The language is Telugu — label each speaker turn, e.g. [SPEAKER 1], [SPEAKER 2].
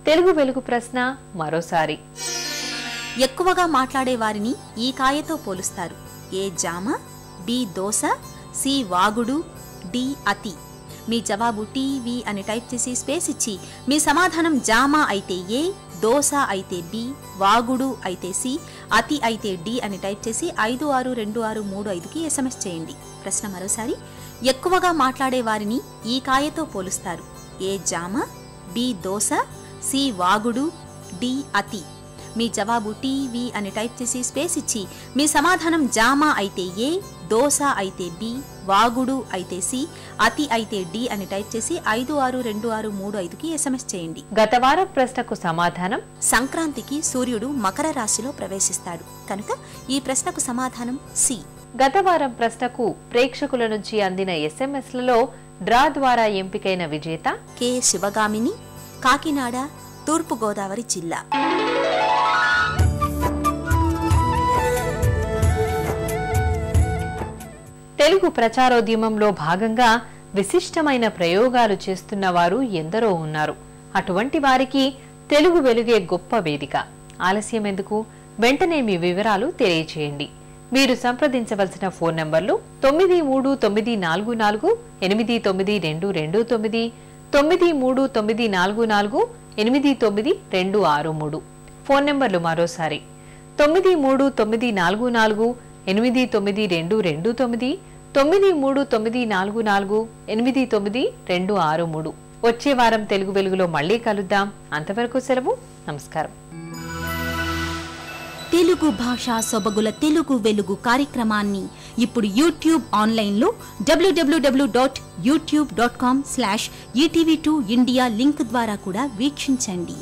[SPEAKER 1] తెలుగు వెలుగు ప్రశ్న మరోసారి.
[SPEAKER 2] ఎక్కువగా మాట్లాడే వారిని ఈ కాయతో పోలుస్తారు. ఏ జామ, బి దోస, సి వాగుడు, డి అతి. మీ జవాబు టీవీ అని టైప్ చేసి స్పేస్ ఇచ్చి మీ సమాధానం జామ అయితే ఏ, దోస అయితే బి, వాగుడు అయితే సి, అతి అయితే డి అని టైప్ చేసి 562635కి SMS చేయండి. ప్రశ్న మరోసారి. ఎక్కువగా మాట్లాడే వారిని ఈ కాయతో పోలుస్తారు. ఏ జామ, బి దోస, సి వాగుడు, డి అతి. మీ జవాబు టీవీ అని టైప్ చేసి స్పేస్ ఇచ్చి మీ సమాధానం జామ అయితే ఏ, దోస అయితే బి, వాగుడు అయితే సి, అతి అయితే డి అని టైప్ చేసి 562635కి SMS చేయండి.
[SPEAKER 1] గత వారం ప్రశ్నకు సమాధానం.
[SPEAKER 2] సంక్రాంతికి సూర్యుడు మకర రాశిలో ప్రవేశిస్తాడు కనుక ఈ ప్రశ్నకు సమాధానం సి.
[SPEAKER 1] గత వారం ప్రశ్నకు ప్రేక్షకుల నుంచి అందిన SMSలలో డ్రా ద్వారా ఎంపికైన విజేత
[SPEAKER 2] కె శివగామిని, కాకినాడ, తూర్పుగోదావరి జిల్లా.
[SPEAKER 1] తెలుగు ప్రచారోద్యమంలో భాగంగా విశిష్టమైన ప్రయోగాలు చేస్తున్న వారు ఎందరో ఉన్నారు. అటువంటి వారికి తెలుగు వెలుగే గొప్ప వేదిక. ఆలస్యం ఎందుకు? వెంటనే మీ వివరాలు తెలియచేయండి. మీరు సంప్రదించవలసిన ఫోన్ నంబర్లు 9394489229, 9394489263. ఫోన్ నంబర్లు మరోసారి 9394489229, 9394489263. వచ్చే వారం తెలుగు వెలుగులో మళ్లీ కలుద్దాం. అంతవరకు సెలవు. నమస్కారం.
[SPEAKER 2] తెలుగు భాషా సొబగుల తెలుగు వెలుగు కార్యక్రమాన్ని ఇప్పుడు యూట్యూబ్ ఆన్లైన్లో www.youtube.com/etv2india లింక్ ద్వారా కూడా వీక్షించండి.